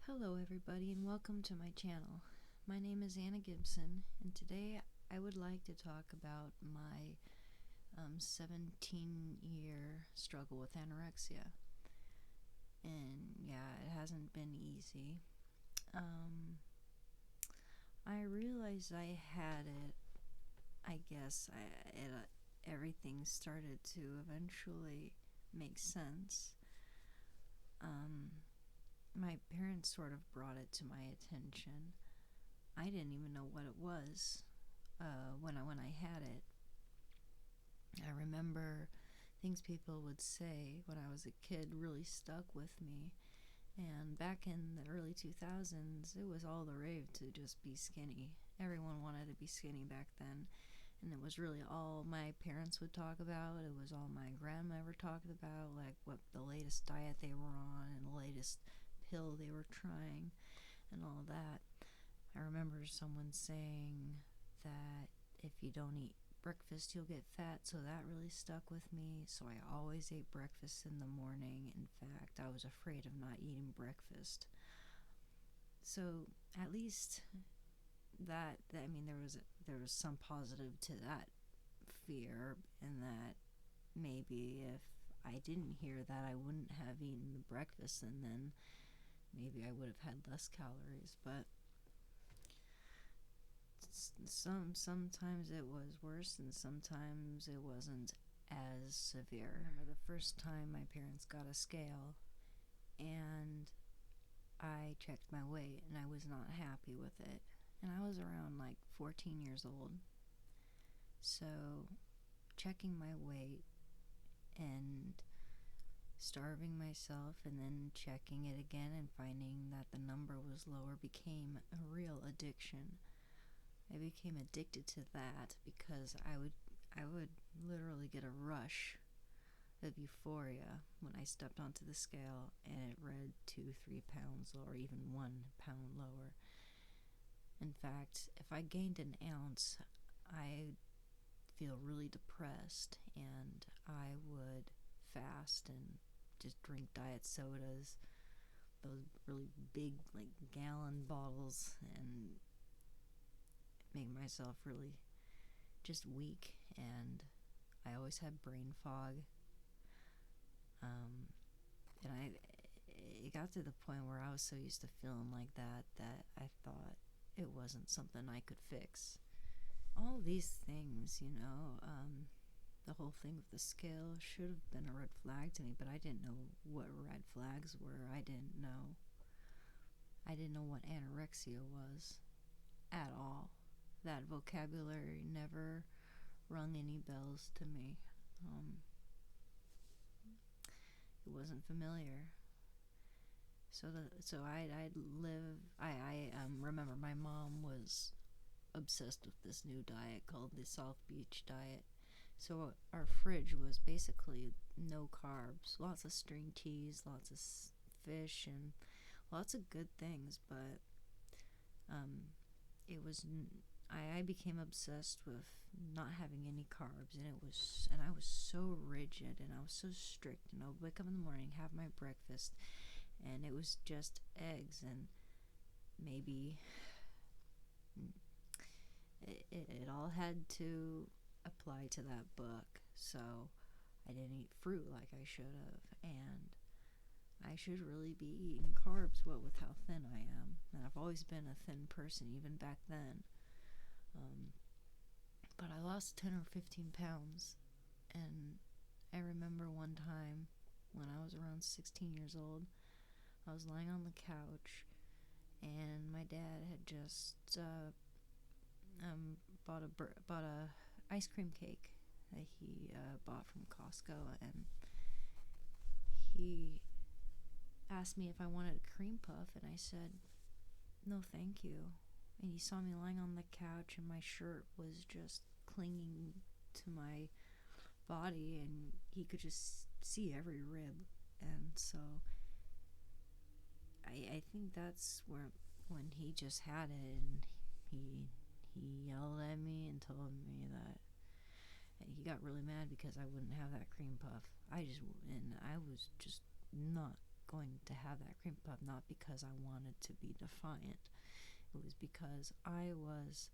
Hello everybody and welcome to my channel. My name is Anna Gibson and today I would like to talk about my 17-year struggle with anorexia. And yeah, it hasn't been easy. I realized I had it, I guess, everything started to eventually make sense. My parents sort of brought it to my attention. I didn't even know what it was when I had it. I remember things people would say when I was a kid really stuck with me. And back in the early 2000s, it was all the rave to just be skinny. Everyone wanted to be skinny back then. And it was really all my parents would talk about. It was all my grandma ever talked about, like what the latest diet they were on and the latest pill they were trying and all that. I remember someone saying that if you don't eat breakfast you'll get fat, so that really stuck with me. So I always ate breakfast in the morning. In fact, I was afraid of not eating breakfast. So at least that I mean there was some positive to that fear, in that maybe if I didn't hear that I wouldn't have eaten the breakfast, and then maybe I would have had less calories. But sometimes it was worse and sometimes it wasn't as severe. I remember the first time my parents got a scale and I checked my weight and I was not happy with it. And I was around like 14 years old. So checking my weight and starving myself and then checking it again and finding that the number was lower became a real addiction. I became addicted to that because I would literally get a rush of euphoria when I stepped onto the scale and it read 2-3 pounds or even 1 pound lower. In fact, if I gained an ounce, I'd feel really depressed and I would fast and just drink diet sodas, those really big like gallon bottles, and make myself really just weak. And I always had brain fog. And it got to the point where I was so used to feeling like that I thought it wasn't something I could fix. All these things, the whole thing with the scale should have been a red flag to me, but I didn't know what red flags were. I didn't know what anorexia was at all. That vocabulary never rung any bells to me. It wasn't familiar. I remember my mom was obsessed with this new diet called the South Beach diet. So our fridge was basically no carbs, lots of string cheese, lots of fish, and lots of good things. But I became obsessed with not having any carbs, and I was so rigid and I was so strict. And I would wake up in the morning, have my breakfast, and it was just eggs, and maybe it all had to apply to that book. So I didn't eat fruit like I should have, and I should really be eating carbs, what with how thin I am. And I've always been a thin person, even back then. But I lost 10 or 15 pounds, and I remember one time when I was around 16 years old, I was lying on the couch, and my dad had just bought a ice cream cake that he bought from Costco, and he asked me if I wanted a cream puff, and I said, no thank you. And he saw me lying on the couch and my shirt was just clinging to my body and he could just see every rib. And so I think that's when he just had it, and he yelled at me and told me that he got really mad because I wouldn't have that cream puff. I was just not going to have that cream puff, not because I wanted to be defiant. It was because I was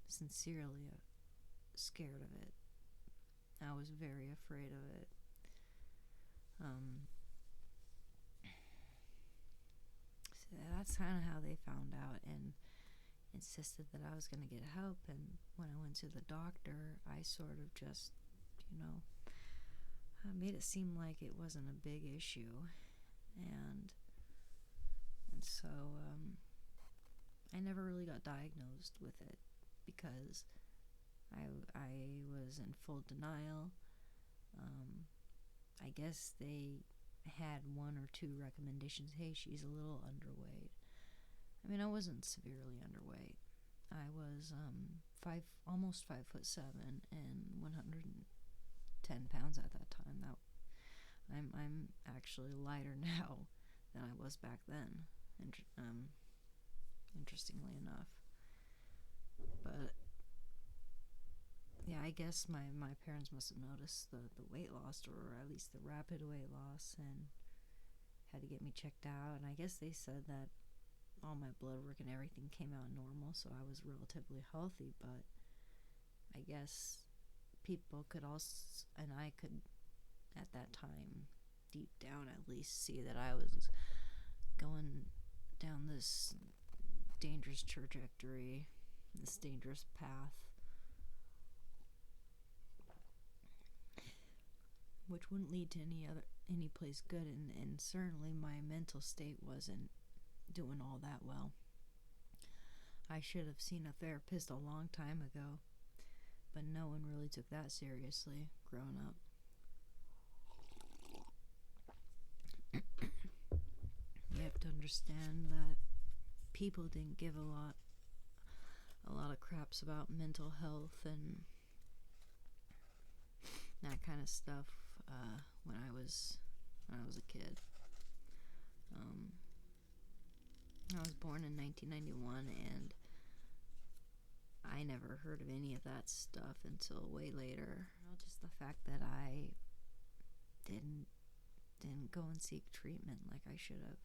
sincerely scared of it. I was very afraid of it. So that's kind of how they found out and insisted that I was going to get help. And when I went to the doctor, I sort of just, made it seem like it wasn't a big issue. And so I never really got diagnosed with it because I was in full denial. I guess they had one or two recommendations. Hey, she's a little underweight. I mean, I wasn't severely underweight. I was almost 5'7" and 110 pounds at that time. I'm actually lighter now than I was back then. Interestingly enough, but yeah, I guess my parents must have noticed the weight loss, or at least the rapid weight loss, and had to get me checked out. And I guess they said that all my blood work and everything came out normal, so I was relatively healthy. But I guess people could also, and I could at that time, deep down at least, see that I was going down this dangerous trajectory, this dangerous path, which wouldn't lead to any place good. And certainly my mental state wasn't doing all that well. I should have seen a therapist a long time ago, but no one really took that seriously growing up. You have to understand that people didn't give a lot of craps about mental health and that kind of stuff when I was a kid. I was born in 1991, and I never heard of any of that stuff until way later. Just the fact that I didn't go and seek treatment like I should have,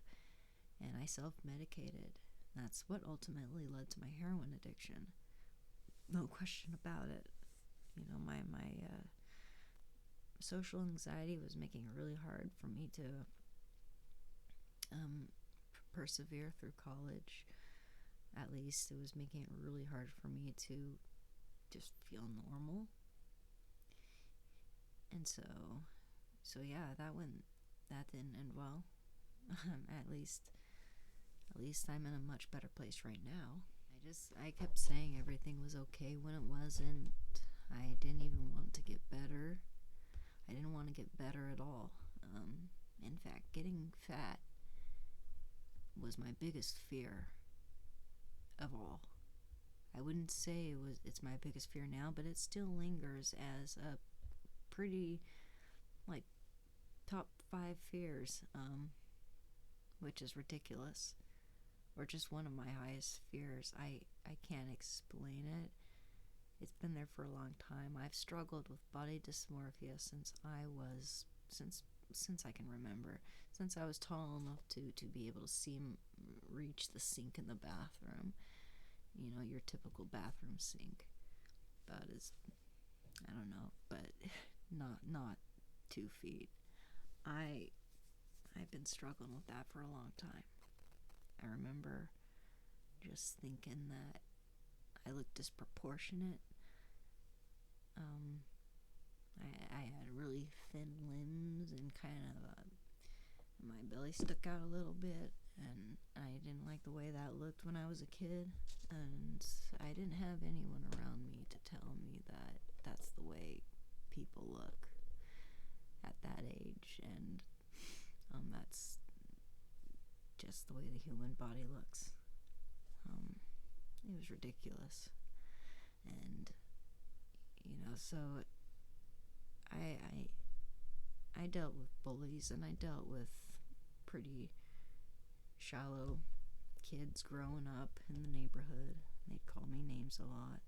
and I self-medicated. That's what ultimately led to my heroin addiction. No question about it. My social anxiety was making it really hard for me to persevere through college. At least it was making it really hard for me to just feel normal. And so yeah, that didn't end well. At least I'm in a much better place right now. I kept saying everything was okay when it wasn't. I didn't even want to get better. I didn't want to get better at all. In fact, getting fat was my biggest fear of all. I wouldn't say it's my biggest fear now, but it still lingers as a pretty, top 5 fears, which is ridiculous, or just one of my highest fears. I can't explain it. It's been there for a long time. I've struggled with body dysmorphia since I can remember, since I was tall enough to be able to reach the sink in the bathroom. Your typical bathroom sink. About as, I don't know, but not 2 feet. I've been struggling with that for a long time. I remember just thinking that I looked disproportionate. I had really thin limbs and kind of my belly stuck out a little bit, and I didn't like the way that looked when I was a kid, and I didn't have anyone around me to tell me that that's the way people look at that age, and that's just the way the human body looks. It was ridiculous. And so I dealt with bullies, and I dealt with pretty shallow kids growing up in the neighborhood. They'd call me names a lot.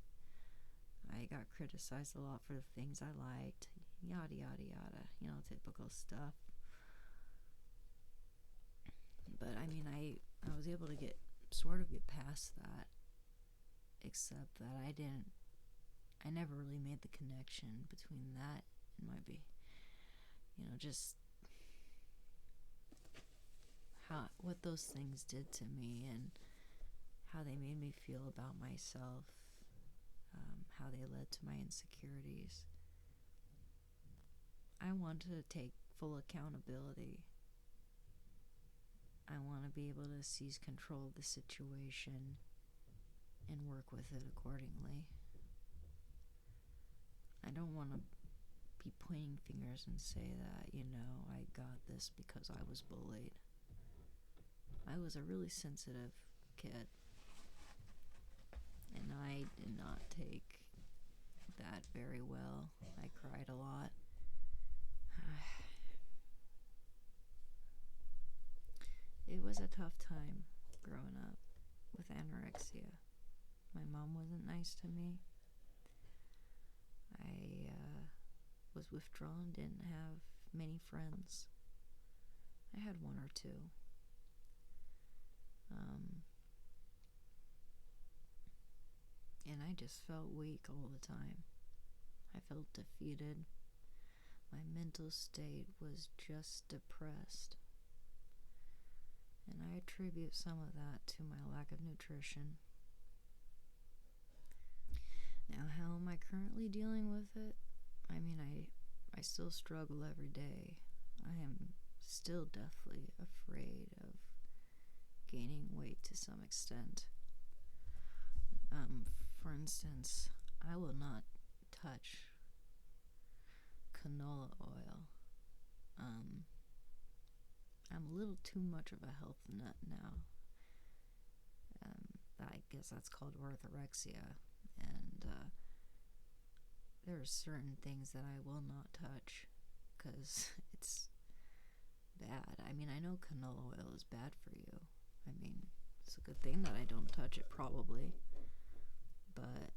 I got criticized a lot for the things I liked, yada yada yada, typical stuff. But I mean, I was able to get past that, except that I never really made the connection between that and just what those things did to me and how they made me feel about myself, how they led to my insecurities. I want to take full accountability. I want to be able to seize control of the situation and work with it accordingly. I don't want to be pointing fingers and say that, I got this because I was bullied. I was a really sensitive kid, and I did not take that very well. I cried a lot. It was a tough time growing up with anorexia. My mom wasn't nice to me. I was withdrawn, didn't have many friends. I had one or two. And I just felt weak all the time. I felt defeated. My mental state was just depressed. And I attribute some of that to my lack of nutrition. Now, how am I currently dealing with it? I mean, I still struggle every day. I am still deathly afraid of gaining weight to some extent. For instance, I will not touch canola oil. I'm a little too much of a health nut now. I guess that's called orthorexia. And there are certain things that I will not touch because it's bad. I mean, I know canola oil is bad for you. I mean, it's a good thing that I don't touch it probably. But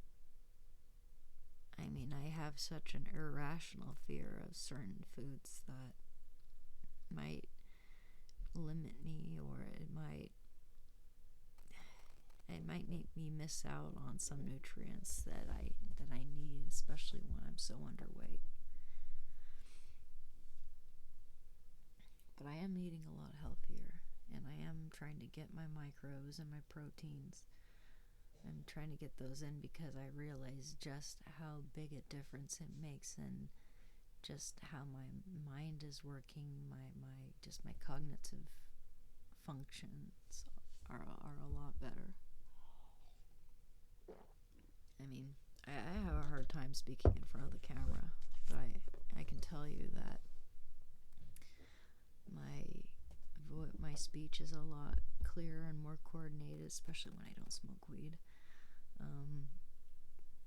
I mean, I have such an irrational fear of certain foods that might limit me, or it might make me miss out on some nutrients that I need, especially when I'm so underweight. But I am eating a lot healthier, and I am trying to get my micros and my proteins. I'm trying to get those in because I realize just how big a difference it makes in just how my mind is working, my cognitive functions are a lot better. I mean, I have a hard time speaking in front of the camera, but I can tell you that my speech is a lot clearer and more coordinated, especially when I don't smoke weed.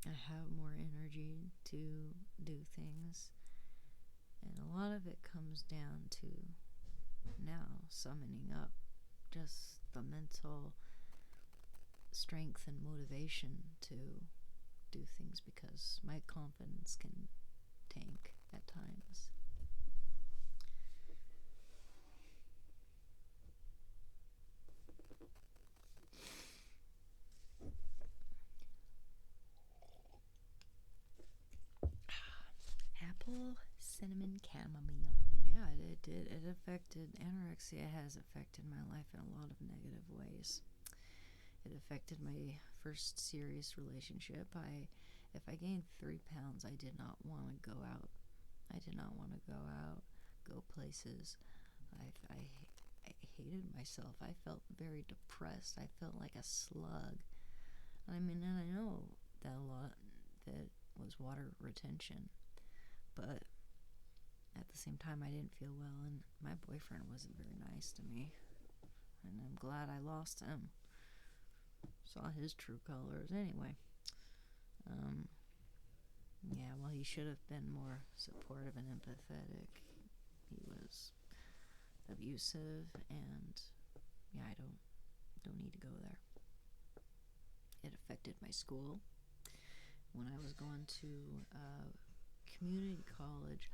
I have more energy to do things, and a lot of it comes down to now summoning up just the mental strength and motivation to do things, because my confidence can tank at times. Apple cinnamon chamomile. Yeah, it did. Anorexia has affected my life in a lot of negative ways. It affected my first serious relationship. If I gained 3 pounds, I did not want to go out. I did not want to go out, go places. I hated myself. I felt very depressed. I felt like a slug. I mean, and I know that a lot that was water retention, but at the same time, I didn't feel well, and my boyfriend wasn't very nice to me, and I'm glad I lost him. Saw his true colors anyway. Yeah, well, he should have been more supportive and empathetic. He was abusive, and yeah, I don't need to go there. It affected my school. When I was going to community college,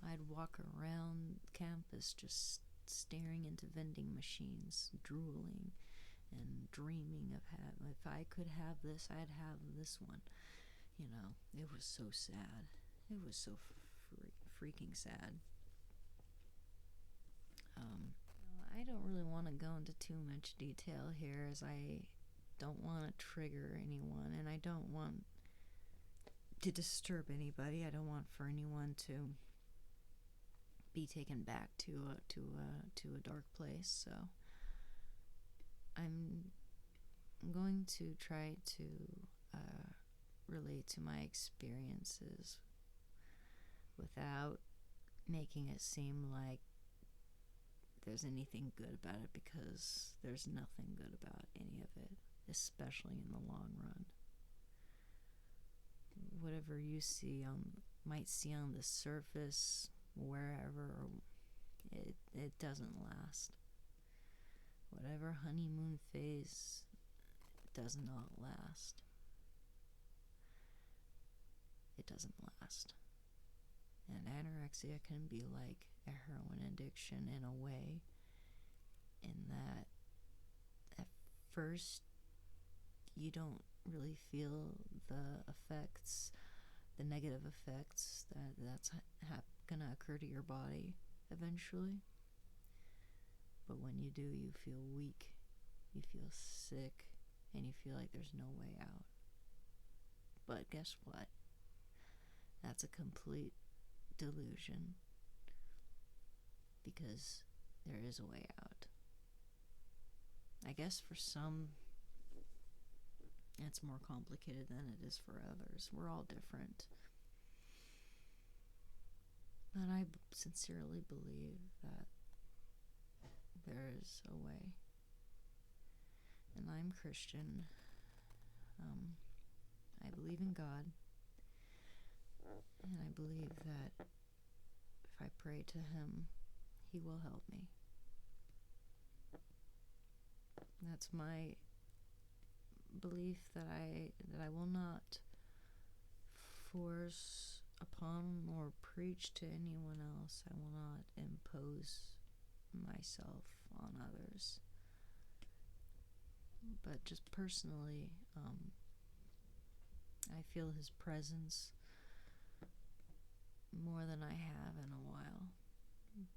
I'd walk around campus just staring into vending machines, drooling and dreaming of if I could have this, I'd have this one. You know, it was so sad. It was so freaking sad. I don't really want to go into too much detail here, as I don't want to trigger anyone, and I don't want to disturb anybody. I don't want for anyone to be taken back to a dark place. So I'm going to try to relate to my experiences without making it seem like there's anything good about it, because there's nothing good about any of it, especially in the long run. Whatever you might see on the surface, wherever, it doesn't last. Whatever honeymoon phase does not last. It doesn't last. And anorexia can be like a heroin addiction in a way, in that at first you don't really feel the effects, the negative effects that's gonna occur to your body eventually. But when you do, you feel weak, you feel sick, and you feel like there's no way out. But guess what? That's a complete delusion, because there is a way out. I guess for some it's more complicated than it is for others. We're all different. But I sincerely believe that there is a way. And I'm Christian. I believe in God. And I believe that if I pray to Him, He will help me. That's my belief, that I will not force upon or preach to anyone else. I will not impose myself on others. But just personally, I feel His presence more than I have in a while,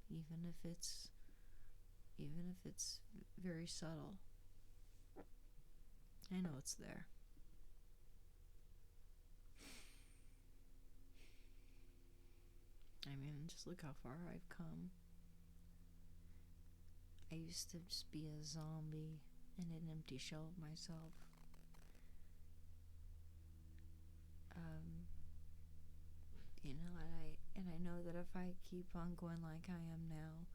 even if it's very subtle. I know it's there. I mean, just look how far I've come. I used to just be a zombie in an empty shell of myself. And I know that if I keep on going like I am now,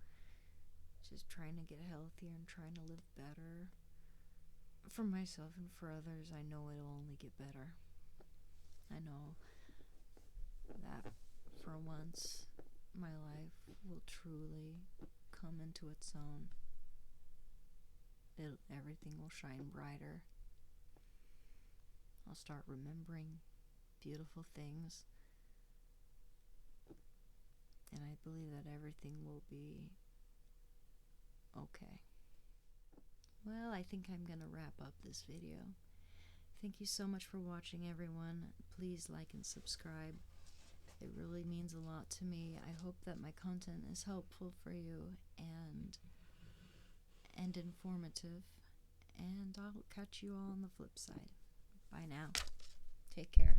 just trying to get healthier and trying to live better for myself and for others, I know it'll only get better. I know that for once my life will truly come into its own. Everything will shine brighter. I'll start remembering beautiful things. And I believe that everything will be okay. Well, I think I'm going to wrap up this video. Thank you so much for watching, everyone. Please like and subscribe. It really means a lot to me. I hope that my content is helpful for you and informative. And I'll catch you all on the flip side. Bye now. Take care.